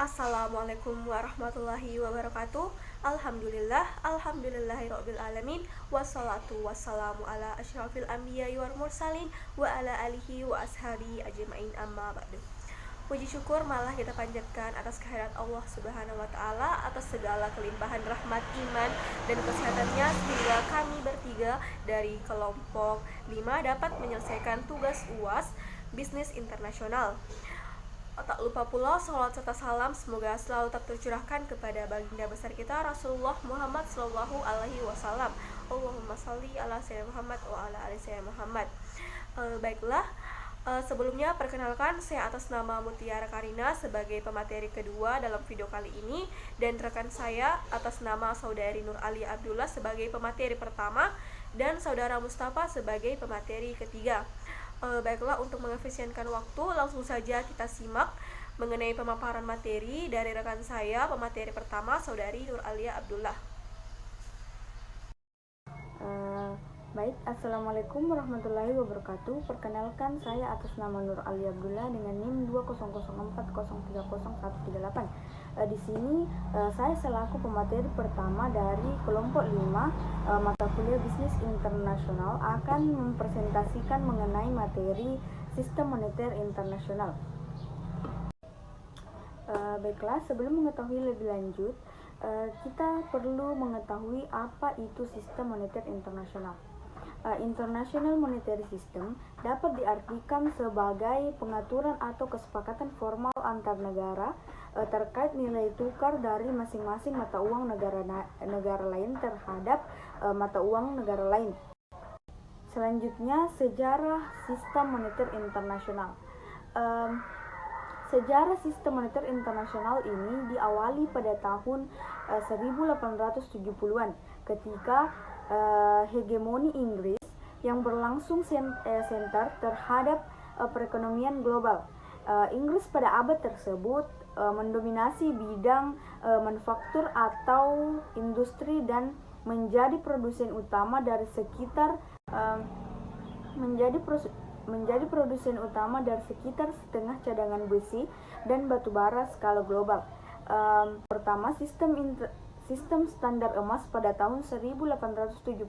Assalamualaikum warahmatullahi wabarakatuh. Alhamdulillahirabbil alamin. Wassalatu wassalamu ala asyrafil anbiya'i wal mursalin wa ala alihi wa ashabi ajmain, amma ba'du. Puji syukur malah kita panjatkan atas kehadirat Allah Subhanahu wa taala atas segala kelimpahan rahmat, iman dan kesehatannya sehingga kami bertiga dari kelompok 5 dapat menyelesaikan tugas UAS Bisnis Internasional. Tak lupa pula salawat serta salam semoga selalu tetap tercurahkan kepada baginda besar kita Rasulullah Muhammad Sallallahu Alaihi Wasallam. Allahumma salli ala sayyidina Muhammad wa ala ali sayyidina Muhammad. Baiklah, sebelumnya perkenalkan saya atas nama Mutiara Karina sebagai pemateri kedua dalam video kali ini, dan rekan saya atas nama saudari Nur Alia Abdullah sebagai pemateri pertama dan saudara Mustafa sebagai pemateri ketiga. Baiklah, untuk mengefisienkan waktu langsung saja kita simak mengenai pemaparan materi dari rekan saya pemateri pertama saudari Nur Alia Abdullah. Baik, Assalamualaikum warahmatullahi wabarakatuh. Perkenalkan, saya atas nama Nur Alia Abdullah dengan NIM 20040301038. Di sini saya selaku pemateri pertama dari kelompok 5 mata kuliah Bisnis Internasional akan mempresentasikan mengenai materi Sistem Moneter Internasional. Baiklah, sebelum mengetahui lebih lanjut, kita perlu mengetahui apa itu Sistem Moneter Internasional. International Monetary System dapat diartikan sebagai pengaturan atau kesepakatan formal antar negara terkait nilai tukar dari masing-masing mata uang negara lain terhadap mata uang negara lain. Selanjutnya, sejarah sistem moneter internasional. Sejarah sistem moneter internasional ini diawali pada tahun 1870-an ketika hegemoni Inggris yang berlangsung senter terhadap perekonomian global. Inggris pada abad tersebut mendominasi bidang manufaktur atau industri dan menjadi produsen utama dari sekitar setengah cadangan besi dan batu bara skala global. Pertama, sistem standar emas pada tahun 1876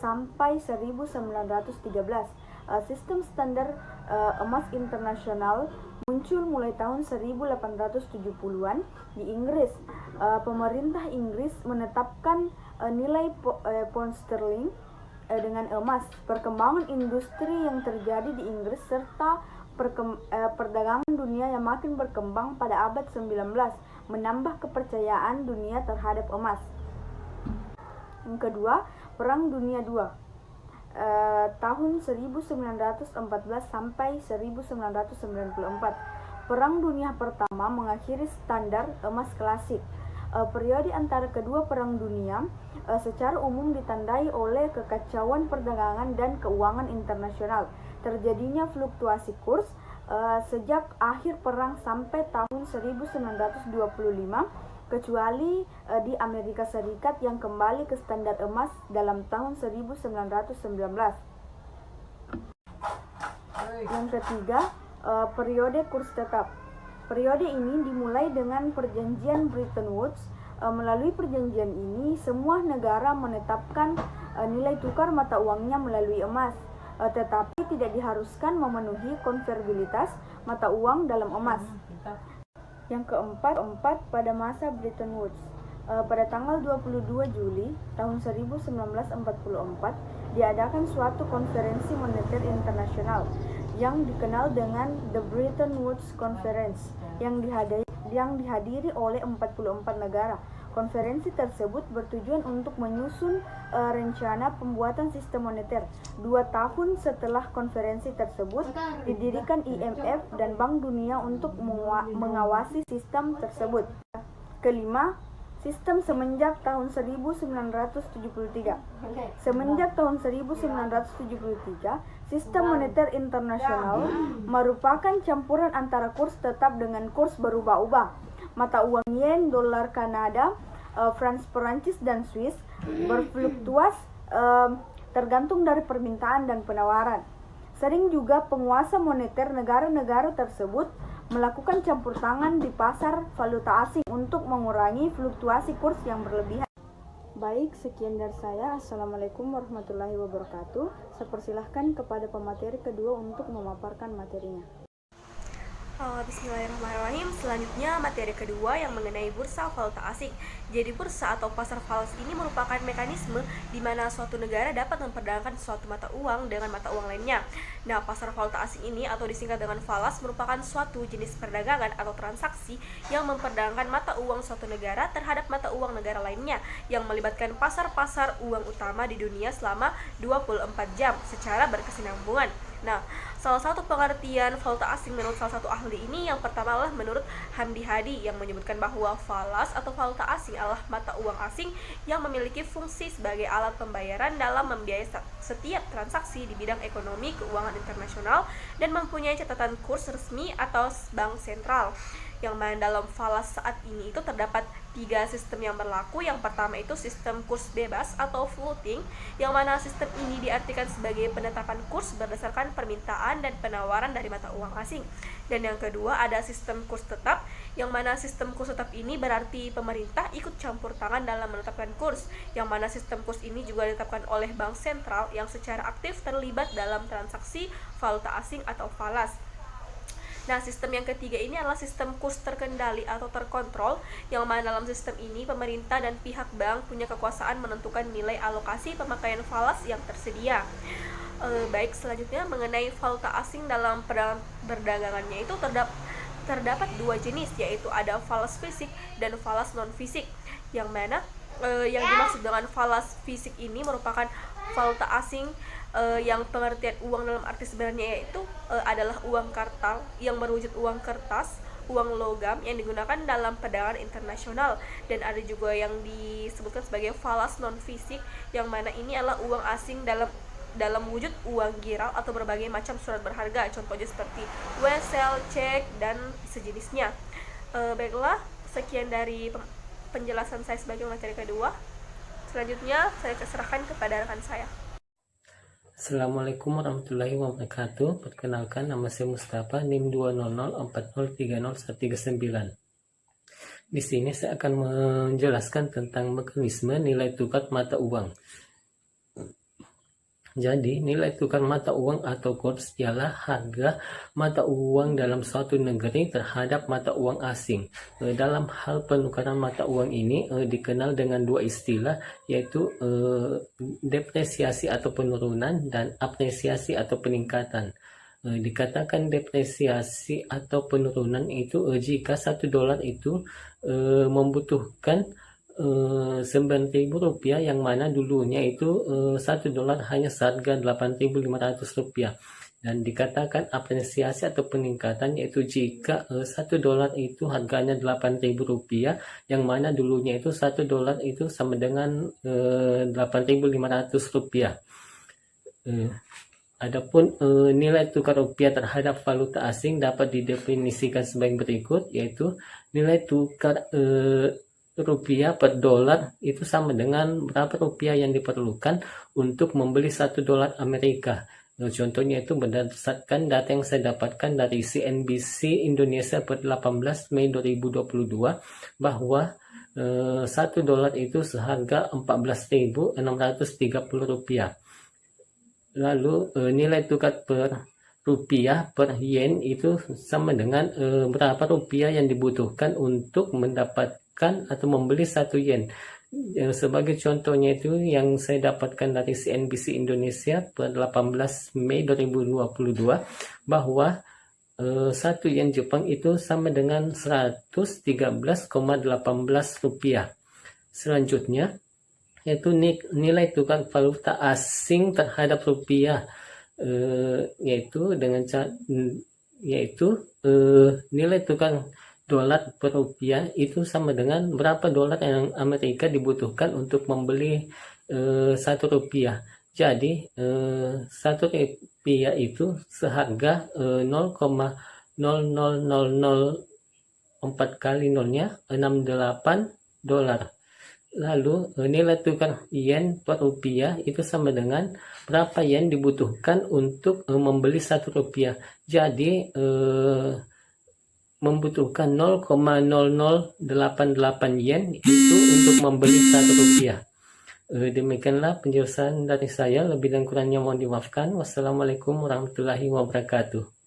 sampai 1913. Sistem standar emas internasional muncul mulai tahun 1870-an di Inggris. Pemerintah Inggris menetapkan nilai pound sterling dengan emas. Perkembangan industri yang terjadi di Inggris serta perdagangan dunia yang makin berkembang pada abad 19 menambah kepercayaan dunia terhadap emas. Yang kedua, Perang Dunia II tahun 1914 sampai 1994. Perang Dunia Pertama mengakhiri standar emas klasik. Periode antara kedua perang dunia secara umum ditandai oleh kekacauan perdagangan dan keuangan internasional. Terjadinya fluktuasi kurs sejak akhir perang sampai tahun 1925, kecuali di Amerika Serikat yang kembali ke standar emas dalam tahun 1919. Yang ketiga, periode kurs tetap. Periode ini dimulai dengan perjanjian Bretton Woods. Melalui perjanjian ini, semua negara menetapkan nilai tukar mata uangnya melalui emas, tetapi tidak diharuskan memenuhi konvertibilitas mata uang dalam emas. Yang keempat, pada masa Bretton Woods, pada tanggal 22 Juli tahun 1944 diadakan suatu konferensi moneter internasional yang dikenal dengan The Bretton Woods Conference yang dihadiri oleh 44 negara. Konferensi tersebut bertujuan untuk menyusun rencana pembuatan sistem moneter. 2 tahun setelah konferensi tersebut, didirikan IMF dan Bank Dunia untuk mengawasi sistem tersebut. Kelima, sistem semenjak tahun 1973. Semenjak tahun 1973, sistem moneter internasional merupakan campuran antara kurs tetap dengan kurs berubah-ubah. Mata uang yen, dolar Kanada, franc Perancis dan Swiss berfluktuas tergantung dari permintaan dan penawaran. Sering juga penguasa moneter negara-negara tersebut melakukan campur tangan di pasar valuta asing untuk mengurangi fluktuasi kurs yang berlebihan. Baik, sekian dari saya. Assalamualaikum warahmatullahi wabarakatuh. Saya persilahkan kepada pemateri kedua untuk memaparkan materinya. Bismillahirrahmanirrahim. Selanjutnya materi kedua yang mengenai bursa valuta asing. Jadi bursa atau pasar falas ini merupakan mekanisme di mana suatu negara dapat memperdagangkan suatu mata uang dengan mata uang lainnya. Nah, pasar valuta asing ini atau disingkat dengan falas merupakan suatu jenis perdagangan atau transaksi yang memperdagangkan mata uang suatu negara terhadap mata uang negara lainnya yang melibatkan pasar-pasar uang utama di dunia selama 24 jam secara berkesinambungan. Nah, salah satu pengertian valuta asing menurut salah satu ahli ini yang pertama adalah menurut Hamdi Hadi yang menyebutkan bahwa falas atau valuta asing adalah mata uang asing yang memiliki fungsi sebagai alat pembayaran dalam membiayai setiap transaksi di bidang ekonomi keuangan internasional dan mempunyai catatan kurs resmi atau bank sentral. Yang mana dalam falas saat ini itu terdapat 3 sistem yang berlaku. Yang pertama itu sistem kurs bebas atau floating, yang mana sistem ini diartikan sebagai penetapan kurs berdasarkan permintaan dan penawaran dari mata uang asing. Dan yang kedua ada sistem kurs tetap, yang mana sistem kurs tetap ini berarti pemerintah ikut campur tangan dalam menetapkan kurs, yang mana sistem kurs ini juga ditetapkan oleh bank sentral yang secara aktif terlibat dalam transaksi valuta asing atau falas. Nah, sistem yang ketiga ini adalah sistem kurs terkendali atau terkontrol, yang mana dalam sistem ini pemerintah dan pihak bank punya kekuasaan menentukan nilai alokasi pemakaian falas yang tersedia. Baik, selanjutnya mengenai valuta asing dalam perdagangannya itu terdapat 2 jenis, yaitu ada falas fisik dan falas non fisik, yang mana yang dimaksud dengan falas fisik ini merupakan valuta asing yang pengertian uang dalam arti sebenarnya yaitu adalah uang kartal yang berwujud uang kertas, uang logam yang digunakan dalam perdagangan internasional. Dan ada juga yang disebutkan sebagai falas non fisik, yang mana ini adalah uang asing dalam wujud uang giral atau berbagai macam surat berharga, contohnya seperti wesel, cek, dan sejenisnya. Baiklah, sekian dari penjelasan saya sebagai materi kedua. Selanjutnya saya serahkan kepada rekan saya. Assalamualaikum warahmatullahi wabarakatuh. Perkenalkan, nama saya Mustafa, NIM 20040301339. Di sini saya akan menjelaskan tentang mekanisme nilai tukar mata uang. Jadi, nilai tukar mata uang atau kurs ialah harga mata uang dalam suatu negeri terhadap mata uang asing. Dalam hal penukaran mata uang ini dikenal dengan 2 istilah, yaitu depresiasi atau penurunan dan apresiasi atau peningkatan. Dikatakan depresiasi atau penurunan itu jika $1 itu membutuhkan Rp9.000, yang mana dulunya itu $1 hanya seharga Rp8.500. Dan dikatakan apresiasi atau peningkatan yaitu jika $1 itu harganya Rp8.000, yang mana dulunya itu $1 itu sama dengan Rp8.500. Adapun nilai tukar rupiah terhadap valuta asing dapat didefinisikan sebagai berikut, yaitu nilai tukar rupiah per dolar itu sama dengan berapa rupiah yang diperlukan untuk membeli $1 Amerika. Contohnya itu berdasarkan data yang saya dapatkan dari CNBC Indonesia per 18 Mei 2022 bahwa $1 itu seharga Rp14.630. Lalu nilai tukar per rupiah per yen itu sama dengan berapa rupiah yang dibutuhkan untuk mendapatkan atau membeli 1 yen. Sebagai contohnya itu yang saya dapatkan dari CNBC Indonesia per 18 Mei 2022 bahwa 1 yen Jepang itu sama dengan 113,18 rupiah. Selanjutnya yaitu nilai tukar valuta asing terhadap rupiah, yaitu nilai tukar dolar per rupiah itu sama dengan berapa dolar yang Amerika dibutuhkan untuk membeli 1 rupiah. Jadi 1 rupiah itu seharga 0,00004 kali nolnya 68 dolar. Lalu nilai tukar yen per rupiah itu sama dengan berapa yen dibutuhkan untuk membeli 1 rupiah. Jadi membutuhkan 0,0088 yen itu untuk membeli 1 rupiah. Demikianlah penjelasan dari saya, lebih dan kurangnya mohon dimaafkan. Wassalamualaikum warahmatullahi wabarakatuh.